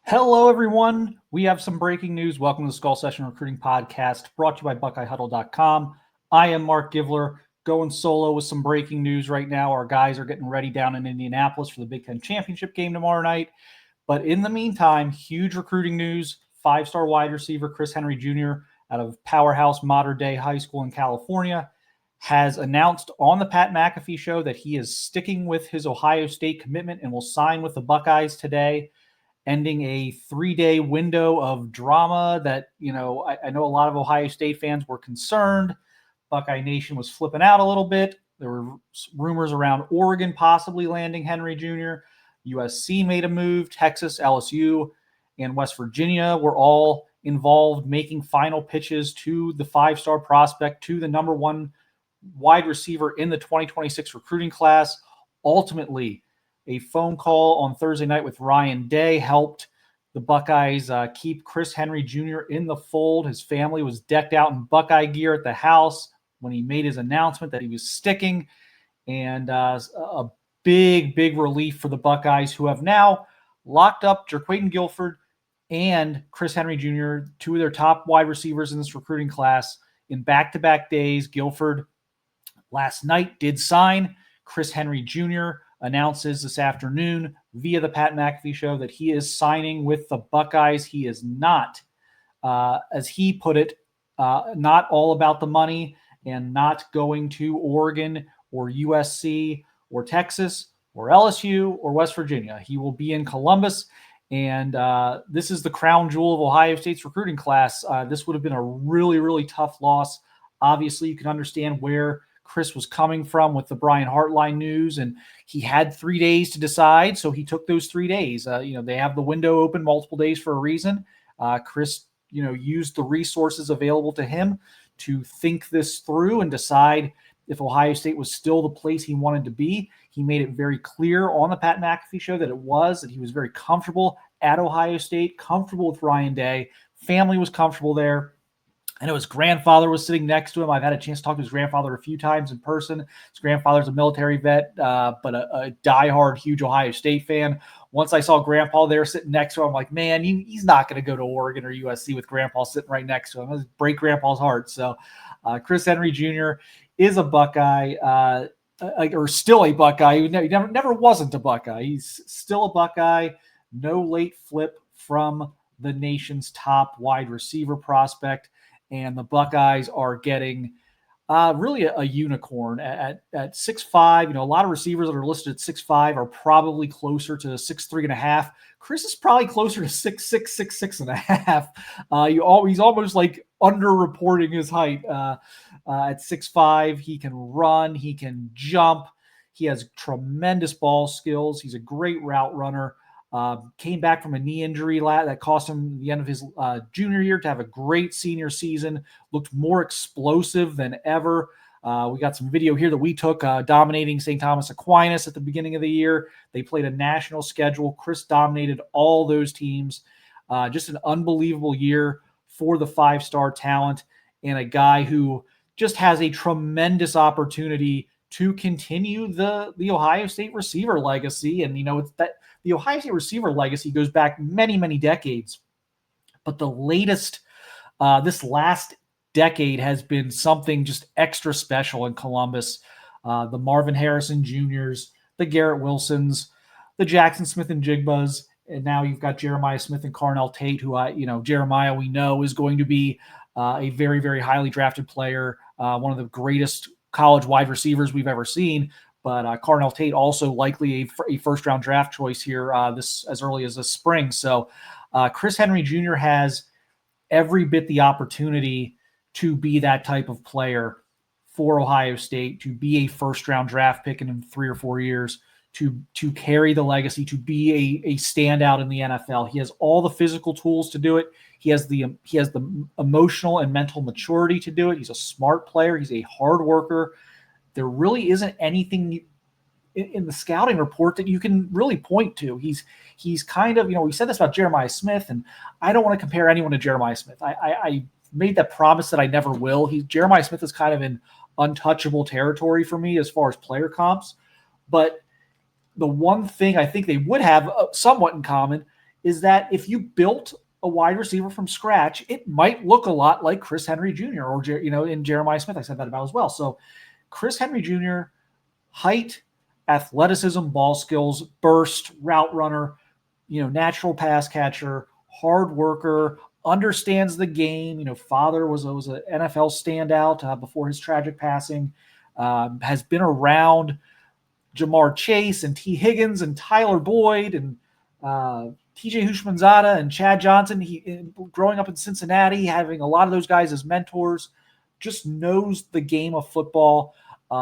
Hello, everyone. We have some breaking news. Welcome to the Skull Session Recruiting Podcast, brought to you by BuckeyeHuddle.com. I am Marc Givler, going solo with some breaking news right now. Our guys are getting ready down in Indianapolis for the Big Ten Championship game tomorrow night. But in the meantime, huge recruiting news. Five-star wide receiver Chris Henry Jr. out of Powerhouse Modern Day High School in California has announced on the Pat McAfee show that he is sticking with his Ohio State commitment and will sign with the Buckeyes today, ending a 3-day window of drama that, I know a lot of Ohio State fans were concerned. Buckeye Nation was flipping out a little bit. There were rumors around Oregon possibly landing Henry Jr. USC made a move. Texas, LSU, and West Virginia were all involved making final pitches to the five-star prospect, to the number one wide receiver in the 2026 recruiting class. Ultimately, a phone call on Thursday night with Ryan Day helped the Buckeyes keep Chris Henry Jr. in the fold. His family was decked out in Buckeye gear at the house when he made his announcement that he was sticking, and a big relief for the Buckeyes, who have now locked up Jerquaden Guilford and Chris Henry Jr., two of their top wide receivers in this recruiting class, in back-to-back days. Guilford last night did sign. Chris Henry Jr. announces this afternoon via the Pat McAfee show that he is signing with the Buckeyes. He is not, as he put it, not all about the money and not going to Oregon or USC or Texas or LSU or West Virginia. He will be in Columbus, and this is the crown jewel of Ohio State's recruiting class. This would have been a really tough loss. Obviously, you can understand where Chris was coming from with the Brian Hartline news, and he had 3 days to decide, so he took those 3 days. They have the window open multiple days for a reason. Chris, used the resources available to him to think this through and decide if Ohio State was still the place he wanted to be. He made it very clear on the Pat McAfee show that he was very comfortable at Ohio State, comfortable with Ryan Day. Family was comfortable there. I know his grandfather was sitting next to him. I've had a chance to talk to his grandfather a few times in person. His grandfather's a military vet, but a diehard, huge Ohio State fan. Once I saw Grandpa there sitting next to him, I'm like, man, he's not going to go to Oregon or USC with Grandpa sitting right next to him. It'll break Grandpa's heart. So Chris Henry Jr. is a Buckeye, or still a Buckeye. He never wasn't a Buckeye. He's still a Buckeye. No late flip from the nation's top wide receiver prospect. And the Buckeyes are getting really a unicorn at 6'5". A lot of receivers that are listed at 6'5" are probably closer to 6'3.5". Chris is probably closer to 6'6", 6'6.5". He's almost like underreporting his height. At 6'5", he can run, he can jump, he has tremendous ball skills. He's a great route runner. Came back from a knee injury that cost him the end of his junior year to have a great senior season. Looked more explosive than ever. We got some video here that we took dominating St. Thomas Aquinas at the beginning of the year. They played a national schedule. Chris dominated all those teams. Just an unbelievable year for the five-star talent, and a guy who just has a tremendous opportunity to continue the Ohio State receiver legacy. And, it's that the Ohio State receiver legacy goes back many decades. But the latest, this last decade has been something just extra special in Columbus. The Marvin Harrison Jr.'s, the Garrett Wilsons, the Jackson Smith and Jigbas, and now you've got Jeremiah Smith and Carnell Tate, who Jeremiah we know is going to be a very highly drafted player, one of the greatest college wide receivers we've ever seen. But Carnell Tate also likely a first-round draft choice here this as early as this spring. So Chris Henry Jr. has every bit the opportunity to be that type of player for Ohio State, to be a first-round draft pick in 3 or 4 years, to carry the legacy, to be a standout in the NFL. He has all the physical tools to do it. He has the emotional and mental maturity to do it. He's a smart player. He's a hard worker. There really isn't anything in the scouting report that you can really point to. He's kind of, we said this about Jeremiah Smith, and I don't want to compare anyone to Jeremiah Smith. I made that promise that I never will. Jeremiah Smith is kind of in untouchable territory for me as far as player comps. But the one thing I think they would have somewhat in common is that if you built a wide receiver from scratch, it might look a lot like Chris Henry Jr. or, in Jeremiah Smith. I said that about as well. So Chris Henry Jr., height, athleticism, ball skills, burst, route runner, natural pass catcher, hard worker, understands the game. Father was an NFL standout before his tragic passing, has been around Jamar Chase and T. Higgins and Tyler Boyd and TJ Houshmandzadeh and Chad Johnson. He, growing up in Cincinnati, having a lot of those guys as mentors, just knows the game of football.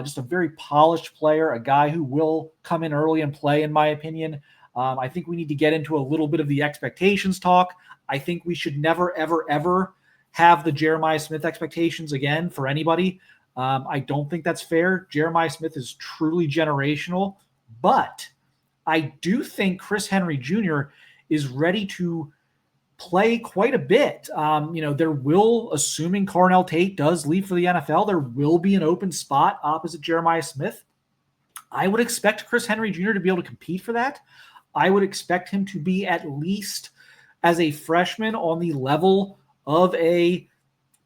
Just a very polished player, a guy who will come in early and play, in my opinion. I think we need to get into a little bit of the expectations talk. I think we should never, ever, ever have the Jeremiah Smith expectations again for anybody. I don't think that's fair. Jeremiah Smith is truly generational, but I do think Chris Henry Jr. is ready to play quite a bit. There will, assuming Carnell Tate does leave for the NFL, there will be an open spot opposite Jeremiah Smith. I would expect Chris Henry Jr. to be able to compete for that. I would expect him to be at least as a freshman on the level of a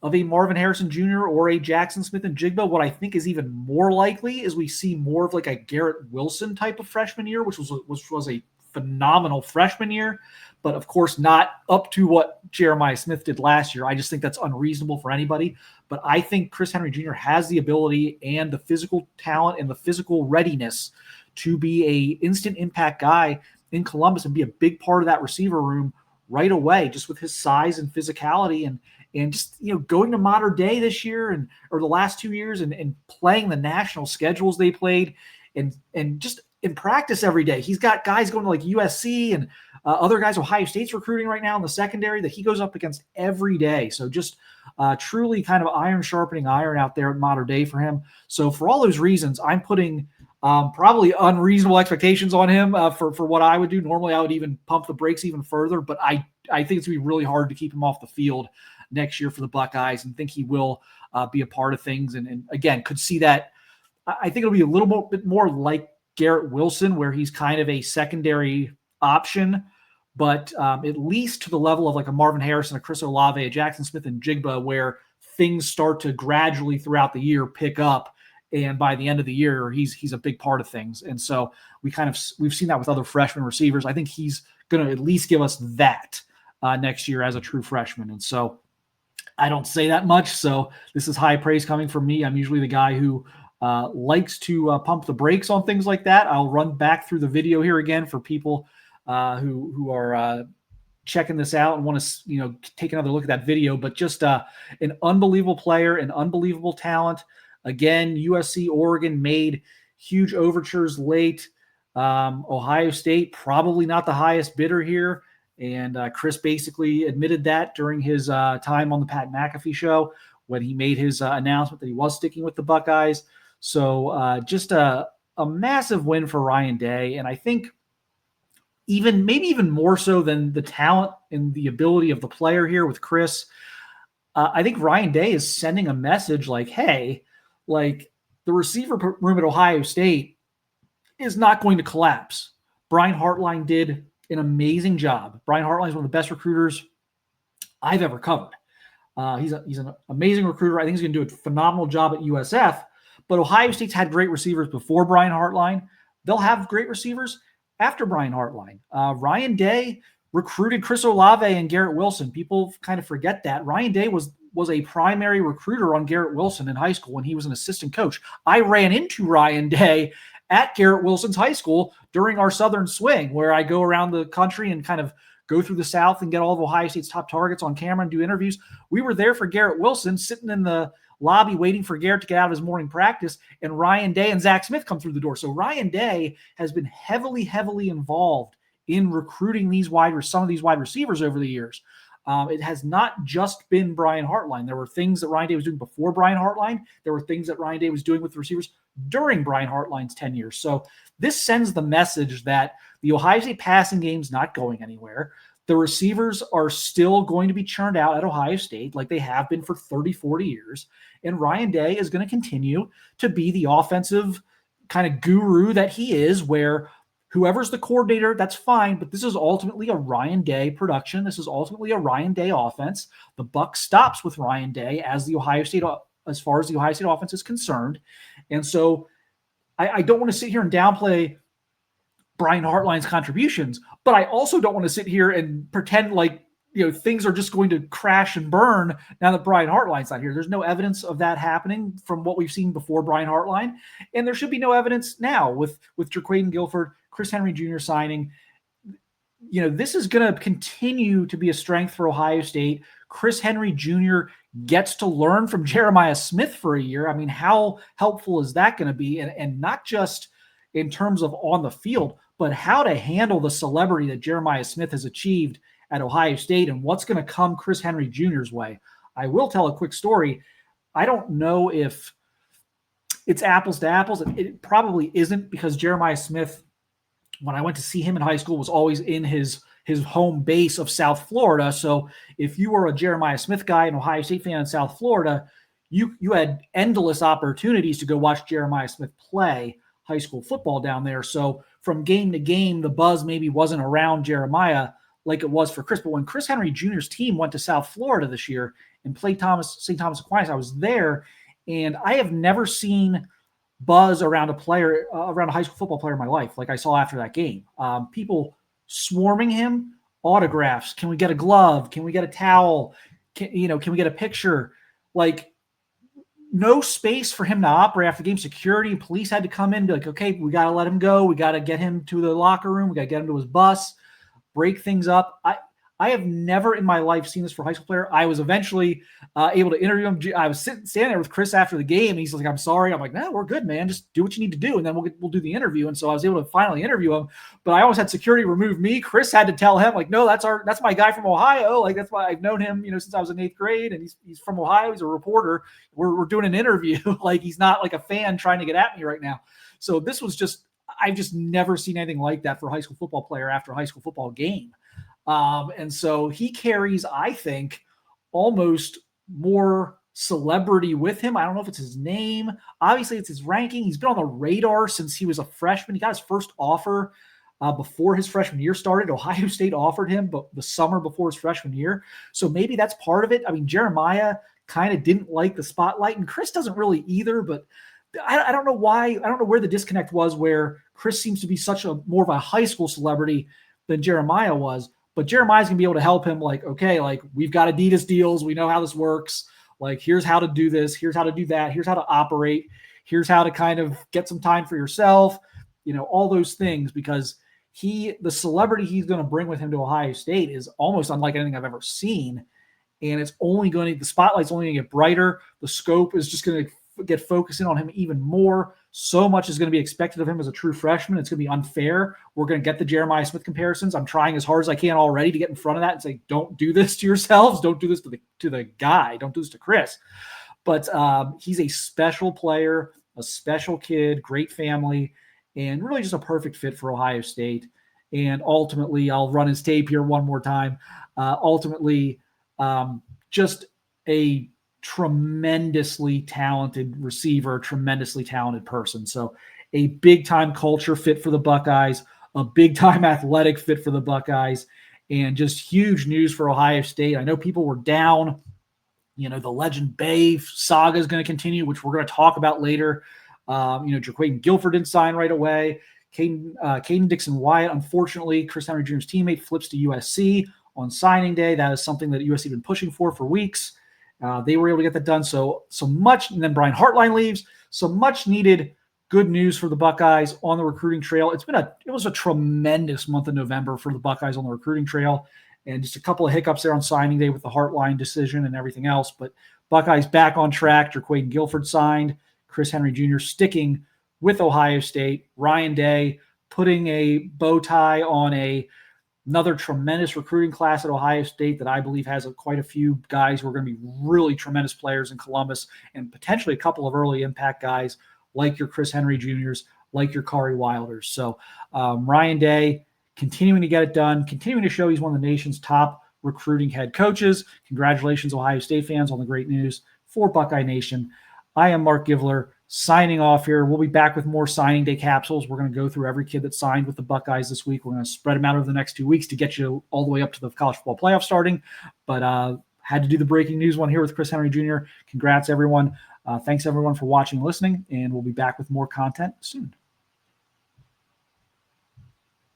Marvin Harrison Jr. or a Jackson Smith-Njigba. What I think is even more likely is we see more of like a Garrett Wilson type of freshman year, which was a phenomenal freshman year, but of course not up to what Jeremiah Smith did last year. I just think that's unreasonable for anybody. But I think Chris Henry Jr. has the ability and the physical talent and the physical readiness to be a instant impact guy in Columbus and be a big part of that receiver room right away, just with his size and physicality and just, going to Modern Day this year or the last 2 years and playing the national schedules they played and just in practice every day. He's got guys going to like USC and other guys Ohio State's recruiting right now in the secondary that he goes up against every day. So just truly kind of iron sharpening iron out there at Modern Day for him. So for all those reasons, I'm putting probably unreasonable expectations on him for what I would do. Normally, I would even pump the brakes even further, but I think it's going to be really hard to keep him off the field next year for the Buckeyes and think he will be a part of things. And again, could see that. I think it'll be a little bit more like Garrett Wilson, where he's kind of a secondary option, but at least to the level of like a Marvin Harrison, a Chris Olave, a Jackson Smith-Njigba, where things start to gradually throughout the year pick up. And by the end of the year, he's a big part of things. And so we've seen that with other freshman receivers. I think he's going to at least give us that next year as a true freshman. And so I don't say that much. So this is high praise coming from me. I'm usually the guy who likes to pump the brakes on things like that. I'll run back through the video here again for people who are checking this out and want to take another look at that video. But just an unbelievable player, an unbelievable talent. Again, USC, Oregon made huge overtures late. Ohio State, probably not the highest bidder here. And Chris basically admitted that during his time on the Pat McAfee show when he made his announcement that he was sticking with the Buckeyes. So just a massive win for Ryan Day. And I think maybe even more so than the talent and the ability of the player here with Chris, I think Ryan Day is sending a message like, hey, like the receiver room at Ohio State is not going to collapse. Brian Hartline did an amazing job. Brian Hartline is one of the best recruiters I've ever covered. He's an amazing recruiter. I think he's going to do a phenomenal job at USF. But Ohio State's had great receivers before Brian Hartline. They'll have great receivers after Brian Hartline. Ryan Day recruited Chris Olave and Garrett Wilson. People kind of forget that. Ryan Day was a primary recruiter on Garrett Wilson in high school when he was an assistant coach. I ran into Ryan Day at Garrett Wilson's high school during our Southern Swing, where I go around the country and kind of go through the South and get all of Ohio State's top targets on camera and do interviews. We were there for Garrett Wilson, sitting in the lobby waiting for Garrett to get out of his morning practice, and Ryan Day and Zach Smith come through the door. So Ryan Day has been heavily involved in recruiting some of these wide receivers over the years. It has not just been Brian Hartline. There were things that Ryan Day was doing before Brian Hartline. There were things that Ryan Day was doing with the receivers during Brian Hartline's tenure. So this sends the message that the Ohio State passing game is not going anywhere. The receivers are still going to be churned out at Ohio State like they have been for 30, 40 years. And Ryan Day is going to continue to be the offensive kind of guru that he is, where whoever's the coordinator, that's fine, but this is ultimately a Ryan Day production. This is ultimately a Ryan Day offense. The buck stops with Ryan Day as far as the Ohio State offense is concerned. And so I don't want to sit here and downplay Brian Hartline's contributions, but I also don't want to sit here and pretend like, things are just going to crash and burn now that Brian Hartline's not here. There's no evidence of that happening from what we've seen before Brian Hartline. And there should be no evidence now with Jaquaden Guilford, Chris Henry Jr. signing. This is going to continue to be a strength for Ohio State. Chris Henry Jr. gets to learn from Jeremiah Smith for a year. I mean, how helpful is that going to be? And not just in terms of on the field, but how to handle the celebrity that Jeremiah Smith has achieved at Ohio State and what's going to come Chris Henry Jr.'s way. I will tell a quick story. I don't know if it's apples to apples. It probably isn't, because Jeremiah Smith, when I went to see him in high school, was always in his home base of South Florida. So if you were a Jeremiah Smith guy, an Ohio State fan in South Florida, you had endless opportunities to go watch Jeremiah Smith play high school football down there. So from game to game, the buzz maybe wasn't around Jeremiah like it was for Chris. But when Chris Henry Jr.'s team went to South Florida this year and played St. Thomas Aquinas, I was there, and I have never seen buzz around a high school football player in my life like I saw after that game. People swarming him, autographs. Can we get a glove? Can we get a towel? Can we get a picture? Like, no space for him to operate after the game. Security and police had to come in and be like, okay, we got to let him go. We got to get him to the locker room. We got to get him to his bus, break things up. I have never in my life seen this for a high school player. I was eventually able to interview him. I was standing there with Chris after the game, and he's like, I'm sorry. I'm like, no, we're good, man. Just do what you need to do, and then we'll do the interview. And so I was able to finally interview him, but I always had security remove me. Chris had to tell him, like, no, that's my guy from Ohio. Like, that's why I've known him, since I was in 8th grade, and he's from Ohio. He's a reporter. We're doing an interview. Like, he's not like a fan trying to get at me right now. So this was I've just never seen anything like that for a high school football player after a high school football game. And so he carries, I think, almost more celebrity with him. I don't know if it's his name. Obviously, it's his ranking. He's been on the radar since he was a freshman. He got his first offer before his freshman year started. Ohio State offered him the summer before his freshman year. So maybe that's part of it. I mean, Jeremiah kind of didn't like the spotlight, and Chris doesn't really either, but I don't know why. I don't know where the disconnect was, where Chris seems to be such a more of a high school celebrity than Jeremiah was. But Jeremiah's going to be able to help him, like, okay, like, we've got Adidas deals. We know how this works. Like, here's how to do this. Here's how to do that. Here's how to operate. Here's how to kind of get some time for yourself, all those things, because the celebrity he's going to bring with him to Ohio State is almost unlike anything I've ever seen. And the spotlight's only going to get brighter. The scope is just going to get focusing on him even more. So much is going to be expected of him as a true freshman. It's going to be unfair. We're going to get the Jeremiah Smith comparisons. I'm trying as hard as I can already to get in front of that and say, don't do this to yourselves. Don't do this to the guy. Don't do this to Chris. But he's a special player, a special kid, great family, and really just a perfect fit for Ohio State. And ultimately, I'll run his tape here one more time. Just a tremendously talented receiver, tremendously talented person. So a big-time culture fit for the Buckeyes, a big-time athletic fit for the Buckeyes, and just huge news for Ohio State. I know people were down. The Legend Bay saga is going to continue, which we're going to talk about later. Jaquaden Guilford didn't sign right away. Caden Dixon-Wyatt, unfortunately, Chris Henry Jr.'s teammate, flips to USC on signing day. That is something that USC has been pushing for weeks. They were able to get that done. So much, and then Brian Hartline leaves. So much needed good news for the Buckeyes on the recruiting trail. It was a tremendous month of November for the Buckeyes on the recruiting trail, and just a couple of hiccups there on signing day with the Hartline decision and everything else. But Buckeyes back on track. Jaquaden Guilford signed. Chris Henry Jr. sticking with Ohio State. Ryan Day putting a bow tie on another tremendous recruiting class at Ohio State that I believe has quite a few guys who are going to be really tremendous players in Columbus, and potentially a couple of early impact guys like your Chris Henry Jr.'s, like your Kari Wilders. So Ryan Day continuing to get it done, continuing to show he's one of the nation's top recruiting head coaches. Congratulations, Ohio State fans, on the great news for Buckeye Nation. I am Marc Givler, signing off here. We'll be back with more signing day capsules. We're going to go through every kid that signed with the Buckeyes this week. We're going to spread them out over the next 2 weeks to get you all the way up to the college football playoff starting. But had to do the breaking news one here with Chris Henry Jr. Congrats, everyone. Thanks, everyone, for watching and listening, and we'll be back with more content soon.